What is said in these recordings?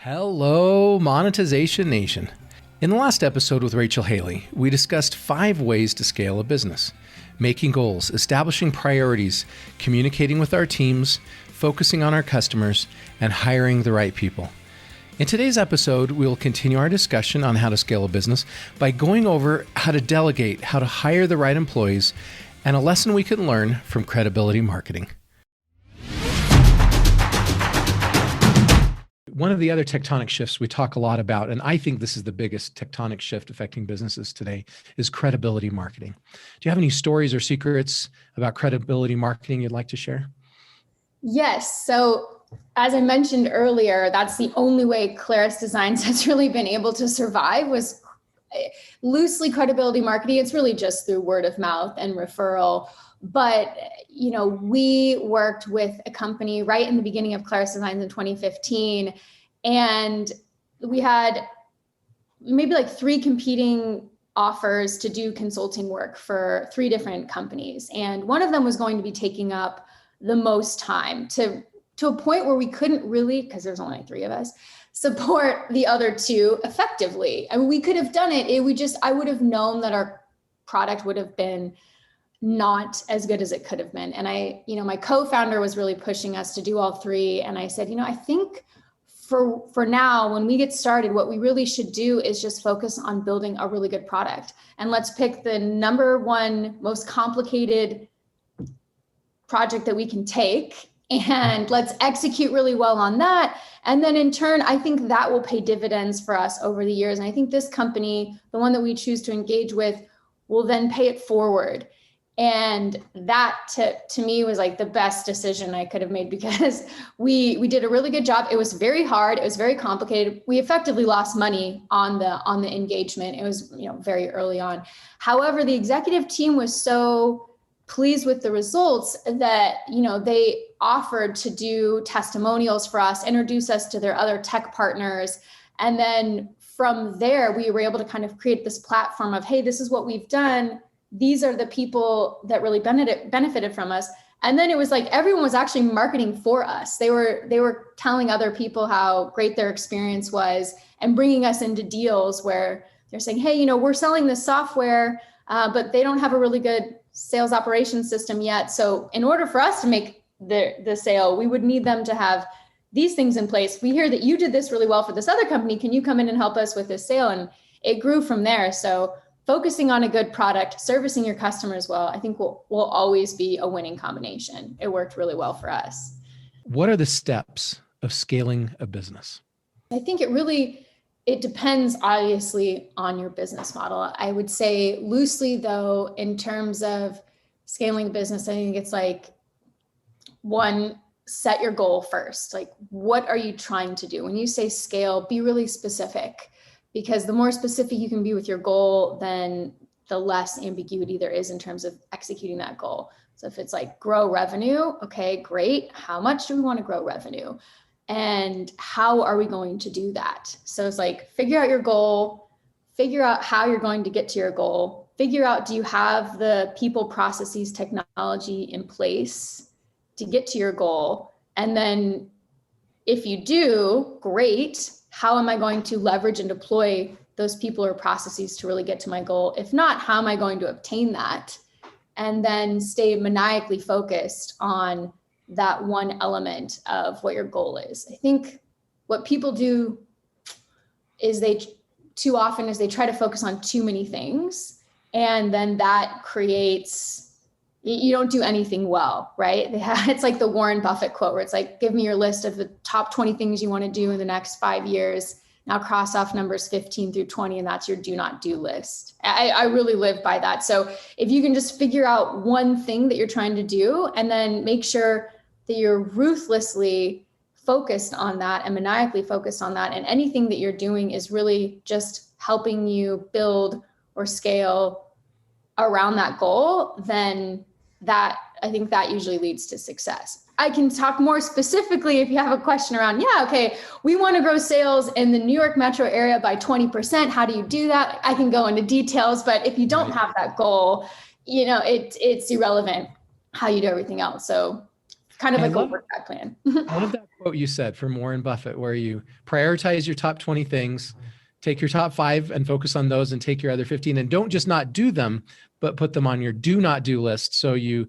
Hello, Monetization Nation. In the last episode with Rachel Haley, we discussed 5 ways to scale a business: making goals, establishing priorities, communicating with our teams, focusing on our customers, and hiring the right people. In today's episode, we will continue our discussion on how to scale a business by going over how to delegate, how to hire the right employees, and a lesson we can learn from credibility marketing. One of the other tectonic shifts we talk a lot about, and I think this is the biggest tectonic shift affecting businesses today, is credibility marketing. Do you have any stories or secrets about credibility marketing you'd like to share? Yes. So as I mentioned earlier, that's the only way Claris Designs has really been able to survive, was loosely credibility marketing. It's really just through word of mouth and referral. But, we worked with a company right in the beginning of Claris Designs in 2015, and we had maybe like 3 competing offers to do consulting work for 3 different companies. And one of them was going to be taking up the most time to a point where we couldn't really, because there's only 3 of us, support the other 2 effectively. I mean, we could have done it. I would have known that our product would have been not as good as it could have been. And my co-founder was really pushing us to do all 3. And I said, I think for now, when we get started, what we really should do is just focus on building a really good product. And let's pick the number 1 most complicated project that we can take, and let's execute really well on that. And then in turn, I think that will pay dividends for us over the years. And I think this company, the one that we choose to engage with, will then pay it forward. And that to me was like the best decision I could have made, because we did a really good job. It was very hard. It was very complicated. We effectively lost money on the engagement. It was, very early on. However, the executive team was so pleased with the results that, they offered to do testimonials for us, introduce us to their other tech partners. And then from there, we were able to kind of create this platform of, hey, this is what we've done. These are the people that really benefited from us. And then it was like everyone was actually marketing for us. They were telling other people how great their experience was and bringing us into deals where they're saying, hey, we're selling this software, but they don't have a really good sales operations system yet. So in order for us to make the sale, we would need them to have these things in place. We hear that you did this really well for this other company. Can you come in and help us with this sale? And it grew from there. So focusing on a good product, servicing your customers well, I think will always be a winning combination. It worked really well for us. What are the steps of scaling a business? I think it depends obviously on your business model. I would say loosely though, in terms of scaling a business, I think it's like 1, set your goal first. Like, what are you trying to do? When you say scale, be really specific. Because the more specific you can be with your goal, then the less ambiguity there is in terms of executing that goal. So if it's like grow revenue, okay, great. How much do we want to grow revenue? And how are we going to do that? So it's like, figure out your goal, figure out how you're going to get to your goal, figure out, do you have the people, processes, technology in place to get to your goal? And then if you do, great. How am I going to leverage and deploy those people or processes to really get to my goal? If not, how am I going to obtain that? And then stay maniacally focused on that one element of what your goal is. I think what people do is too often they try to focus on too many things. And then that creates, you don't do anything well, right? It's like the Warren Buffett quote where it's like, give me your list of the top 20 things you want to do in the next 5 years. Now cross off numbers 15 through 20, and that's your do not do list. I really live by that. So if you can just figure out one thing that you're trying to do, and then make sure that you're ruthlessly focused on that and maniacally focused on that, and anything that you're doing is really just helping you build or scale around that goal, then I think that usually leads to success. I can talk more specifically if you have a question around, we want to grow sales in the New York metro area by 20%. How do you do that? I can go into details, but if you don't have that goal, it's irrelevant how you do everything else. So kind of I like a love workout plan. I love that quote you said from Warren Buffett, where you prioritize your top 20 things, take your top 5 and focus on those, and take your other 15 and don't just not do them, but put them on your do not do list. So you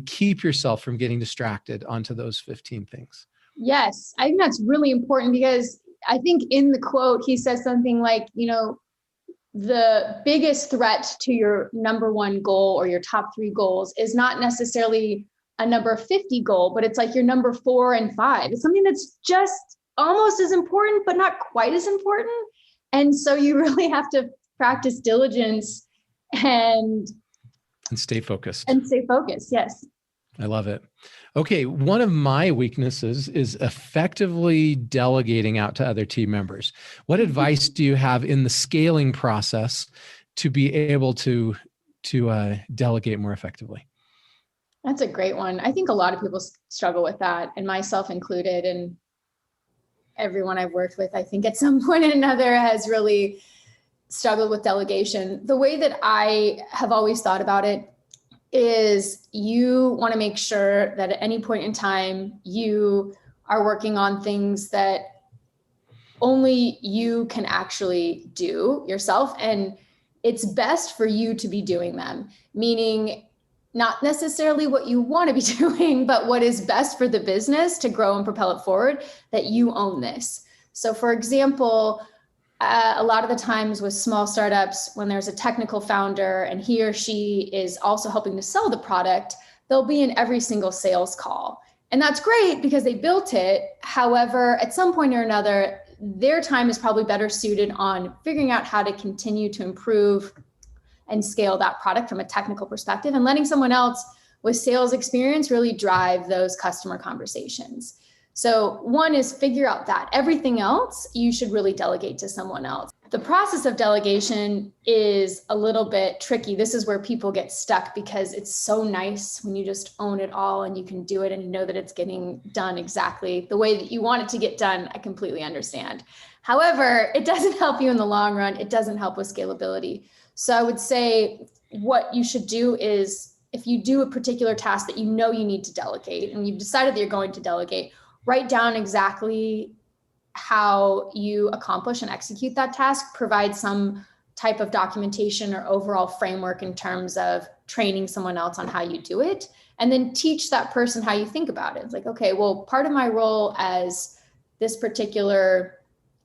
keep yourself from getting distracted onto those 15 things. Yes, I think that's really important because I think in the quote, he says something like, the biggest threat to your number one goal or your top 3 goals is not necessarily a number 50 goal, but it's like your number 4 and 5. It's something that's just almost as important, but not quite as important. And so you really have to practice diligence and stay focused. Yes. I love it. Okay. One of my weaknesses is effectively delegating out to other team members. What advice do you have in the scaling process to be able to delegate more effectively? That's a great one. I think a lot of people struggle with that, and myself included, and everyone I've worked with, I think at some point or another has really struggled with delegation. The way that I have always thought about it is you want to make sure that at any point in time, you are working on things that only you can actually do yourself. And it's best for you to be doing them, meaning not necessarily what you want to be doing, but what is best for the business to grow and propel it forward, that you own this. So for example, a lot of the times with small startups, when there's a technical founder and he or she is also helping to sell the product, they'll be in every single sales call. And that's great because they built it. However, at some point or another, their time is probably better suited on figuring out how to continue to improve and scale that product from a technical perspective, and letting someone else with sales experience really drive those customer conversations. So one is figure out that. Everything else you should really delegate to someone else. The process of delegation is a little bit tricky. This is where people get stuck because it's so nice when you just own it all and you can do it and you know that it's getting done exactly the way that you want it to get done. I completely understand. However, it doesn't help you in the long run. It doesn't help with scalability. So I would say what you should do is, if you do a particular task that you know you need to delegate and you've decided that you're going to delegate, write down exactly how you accomplish and execute that task, provide some type of documentation or overall framework in terms of training someone else on how you do it, and then teach that person how you think about it. It's like, okay, well, part of my role as this particular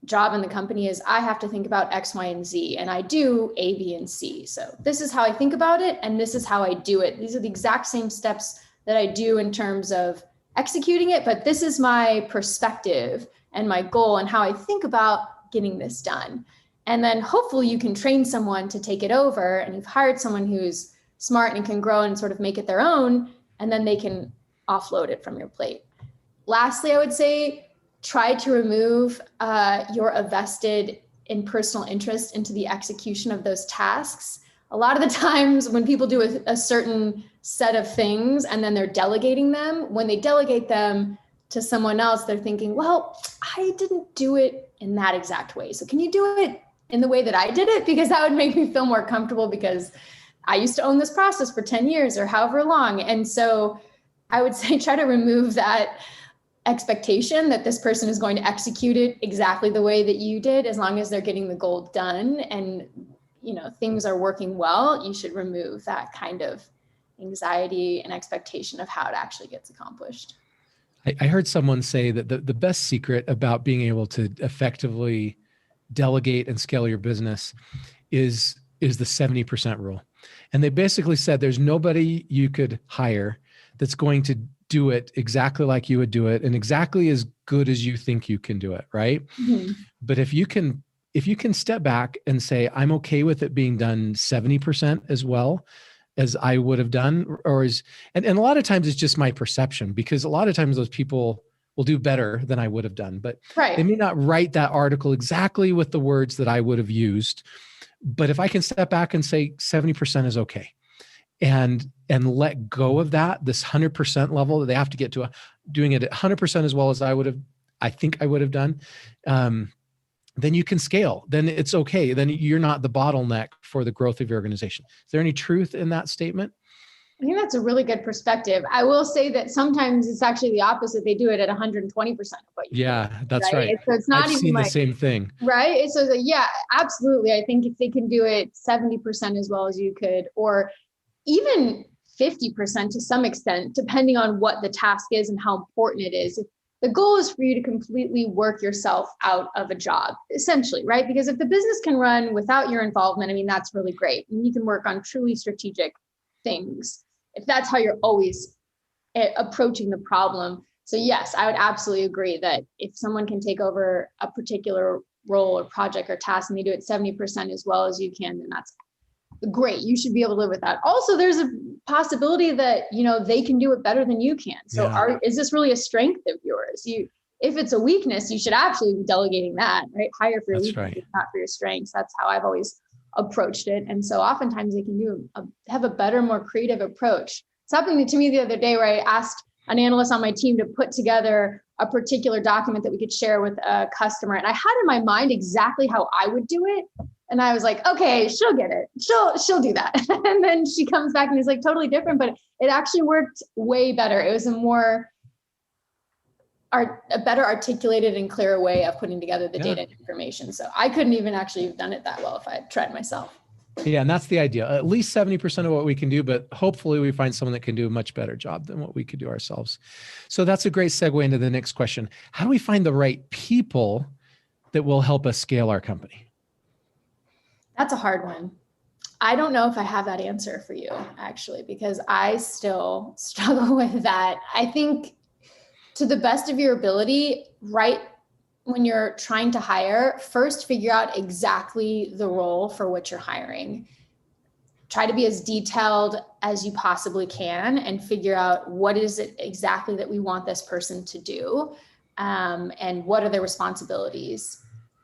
job in the company is I have to think about X, Y, and Z, and I do A, B, and C. So this is how I think about it, and this is how I do it. These are the exact same steps that I do in terms of executing it, but this is my perspective and my goal and how I think about getting this done. And then hopefully you can train someone to take it over, and you've hired someone who's smart and can grow and sort of make it their own, and then they can offload it from your plate. Lastly, I would say try to remove your vested in personal interest into the execution of those tasks. A lot of the times when people do a certain set of things and then they're delegating them, when they delegate them to someone else, they're thinking, well, I didn't do it in that exact way. So can you do it in the way that I did it? Because that would make me feel more comfortable because I used to own this process for 10 years or however long. And so I would say try to remove that expectation that this person is going to execute it exactly the way that you did. As long as they're getting the goal done and things are working well, you should remove that kind of anxiety and expectation of how it actually gets accomplished. I heard someone say that the best secret about being able to effectively delegate and scale your business is the 70% rule. And they basically said there's nobody you could hire that's going to do it exactly like you would do it and exactly as good as you think you can do it, right? Mm-hmm. But if you can step back and say, I'm okay with it being done 70% as well as I would have done, and a lot of times it's just my perception, because a lot of times those people will do better than I would have done, but right. They may not write that article exactly with the words that I would have used. But if I can step back and say 70% is okay, and let go of this 100% level that they have to get to doing it at 100% as well as I think I would have done, then you can scale. Then it's okay. Then you're not the bottleneck for the growth of your organization. Is there any truth in that statement? I think that's a really good perspective. I will say that sometimes it's actually the opposite. They do it at 120% of what you Yeah, that's right. So it's not I've even seen the like, same thing. right. So yeah, absolutely. I think if they can do it 70% as well as you could, or even 50% to some extent, depending on what the task is and how important it is. The goal is for you to completely work yourself out of a job, essentially, right? Because if the business can run without your involvement, I mean, that's really great. And you can work on truly strategic things if that's how you're always approaching the problem. So yes, I would absolutely agree that if someone can take over a particular role or project or task and they do it 70% as well as you can, then that's great. You should be able to live with that. Also, there's a possibility that, they can do it better than you can. So is this really a strength of yours? If it's a weakness, you should absolutely be delegating that, right? Hire for your weaknesses, not for your strengths. That's how I've always approached it. And so oftentimes they can have a better, more creative approach. It's happening to me the other day where I asked an analyst on my team to put together a particular document that we could share with a customer. And I had in my mind exactly how I would do it. And I was like, okay, she'll get it. She'll do that. And then she comes back and is like totally different, but it actually worked way better. It was a better articulated and clearer way of putting together the data and information. So I couldn't even actually have done it that well if I had tried myself. Yeah, and that's the idea. At least 70% of what we can do, but hopefully we find someone that can do a much better job than what we could do ourselves. So that's a great segue into the next question. How do we find the right people that will help us scale our company? That's a hard one. I don't know if I have that answer for you, actually, because I still struggle with that. I think to the best of your ability, right when you're trying to hire, first figure out exactly the role for which you're hiring. Try to be as detailed as you possibly can and figure out what is it exactly that we want this person to do, and what are their responsibilities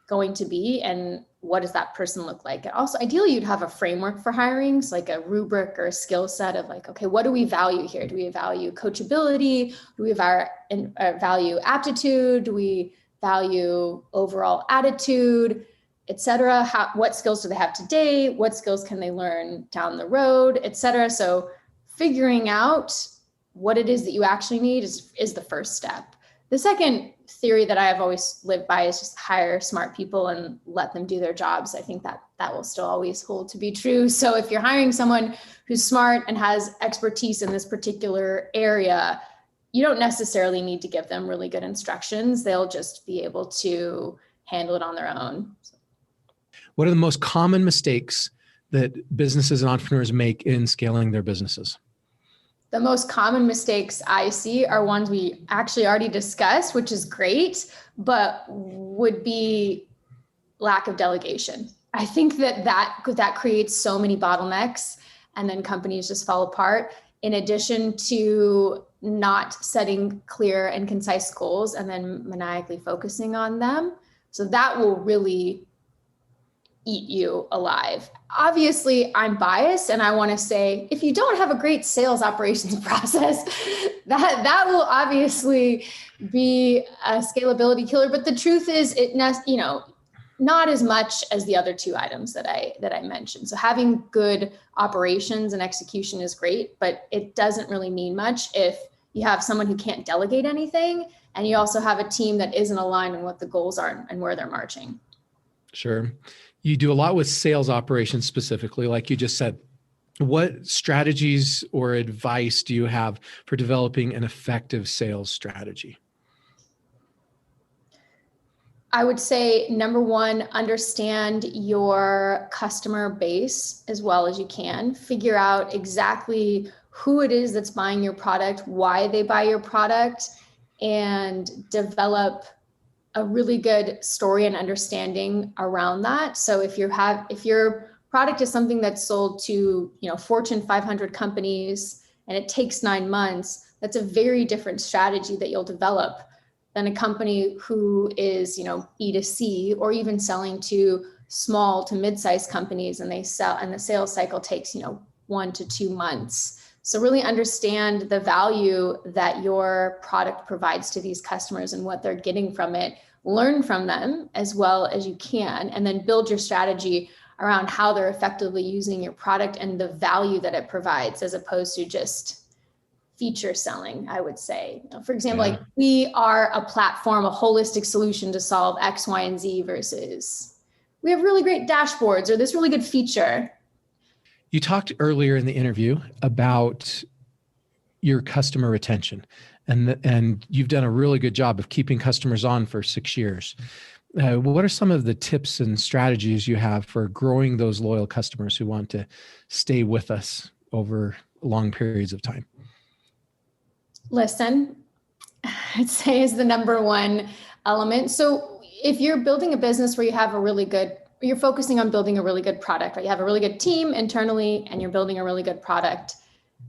going to be, and what does that person look like? And also, ideally, you'd have a framework for hirings, like a rubric or a skill set of like, okay, what do we value here? Do we value coachability? Do we value aptitude? Do we value overall attitude, et cetera? What skills do they have today? What skills can they learn down the road, et cetera? So figuring out what it is that you actually need is the first step. The second theory that I have always lived by is just hire smart people and let them do their jobs. I think that will still always hold to be true. So if you're hiring someone who's smart and has expertise in this particular area, you don't necessarily need to give them really good instructions. They'll just be able to handle it on their own. What are the most common mistakes that businesses and entrepreneurs make in scaling their businesses? The most common mistakes I see are ones we actually already discussed, which is great, but would be lack of delegation. I think that creates so many bottlenecks, and then companies just fall apart, in addition to not setting clear and concise goals and then maniacally focusing on them. So that will really eat you alive. Obviously, I'm biased and I want to say, if you don't have a great sales operations process, that will obviously be a scalability killer. But the truth is, not as much as the other two items that I mentioned. So having good operations and execution is great, but it doesn't really mean much if you have someone who can't delegate anything and you also have a team that isn't aligned on what the goals are and where they're marching. Sure. You do a lot with sales operations specifically, like you just said. What strategies or advice do you have for developing an effective sales strategy? I would say, number one, understand your customer base as well as you can. Figure out exactly who it is that's buying your product, why they buy your product, and develop a really good story and understanding around that. So if your product is something that's sold to, Fortune 500 companies and it takes 9 months, that's a very different strategy that you'll develop than a company who is, B2C or even selling to small to mid-sized companies and the sales cycle takes, 1 to 2 months. So really understand the value that your product provides to these customers and what they're getting from it. Learn from them as well as you can, and then build your strategy around how they're effectively using your product and the value that it provides, as opposed to just feature selling, I would say. For example, like we are a platform, a holistic solution to solve X, Y, and Z versus we have really great dashboards or this really good feature. You talked earlier in the interview about your customer retention, and you've done a really good job of keeping customers on for 6 years. What are some of the tips and strategies you have for growing those loyal customers who want to stay with us over long periods of time? Listen, I'd say is the number one element. So if you're building a business where you have you're focusing on building a really good product, right? You have a really good team internally and you're building a really good product,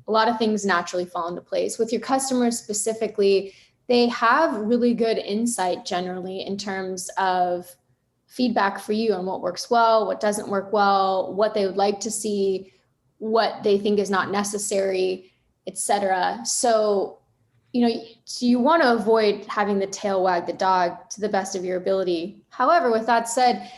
a lot of things naturally fall into place. With your customers specifically, they have really good insight generally in terms of feedback for you on what works well, what doesn't work well, what they would like to see, what they think is not necessary, etc. So, you want to avoid having the tail wag the dog to the best of your ability. However, with that said,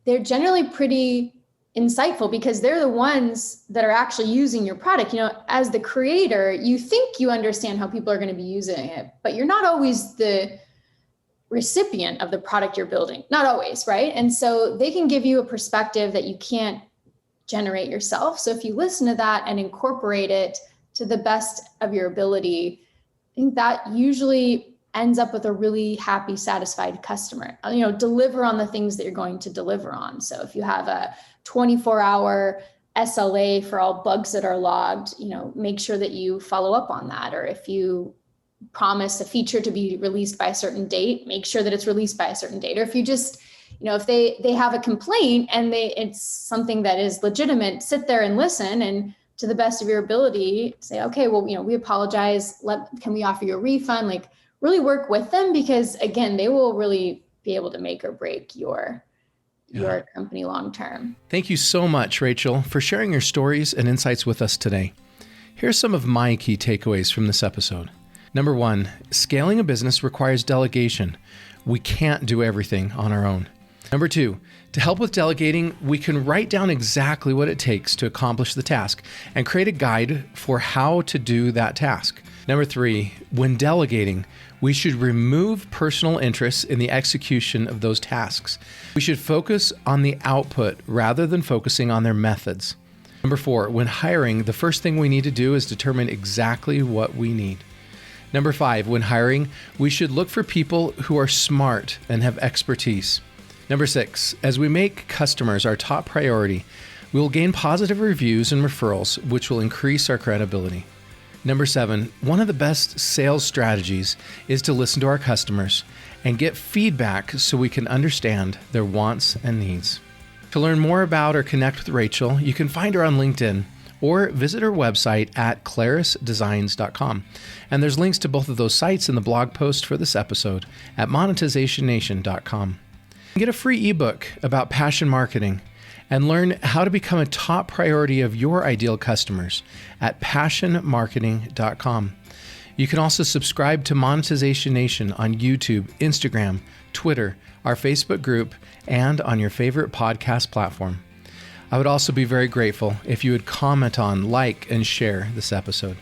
they're generally pretty insightful because they're the ones that are actually using your product. As the creator, you think you understand how people are going to be using it, but you're not always the recipient of the product you're building. Not always, right? And so they can give you a perspective that you can't generate yourself. So if you listen to that and incorporate it to the best of your ability, I think that usually ends up with a really happy, satisfied customer. Deliver on the things that you're going to deliver on. So if you have a 24-hour SLA for all bugs that are logged, make sure that you follow up on that. Or if you promise a feature to be released by a certain date, make sure that it's released by a certain date. Or if you just, if they have a complaint and it's something that is legitimate, sit there and listen and to the best of your ability, say, okay, well, we apologize. Can we offer you a refund? Like really work with them because again, they will really be able to make or break your company long-term. Thank you so much, Rachel, for sharing your stories and insights with us today. Here's some of my key takeaways from this episode. Number 1, scaling a business requires delegation. We can't do everything on our own. Number 2, to help with delegating, we can write down exactly what it takes to accomplish the task and create a guide for how to do that task. Number 3, when delegating, we should remove personal interests in the execution of those tasks. We should focus on the output rather than focusing on their methods. Number 4, when hiring, the first thing we need to do is determine exactly what we need. Number 5, when hiring, we should look for people who are smart and have expertise. Number 6, as we make customers our top priority, we will gain positive reviews and referrals, which will increase our credibility. Number 7, one of the best sales strategies is to listen to our customers and get feedback so we can understand their wants and needs. To learn more about or connect with Rachel, you can find her on LinkedIn or visit her website at clarisdesigns.com. And there's links to both of those sites in the blog post for this episode at monetizationnation.com. Get a free ebook about passion marketing and learn how to become a top priority of your ideal customers at passionmarketing.com. You can also subscribe to Monetization Nation on YouTube, Instagram, Twitter, our Facebook group, and on your favorite podcast platform. I would also be very grateful if you would comment on, like, and share this episode.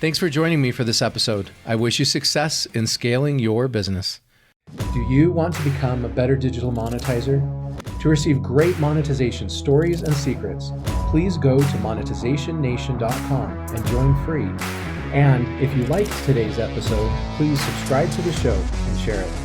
Thanks for joining me for this episode. I wish you success in scaling your business. Do you want to become a better digital monetizer? To receive great monetization stories and secrets, please go to monetizationnation.com and join free. And if you liked today's episode, please subscribe to the show and share it.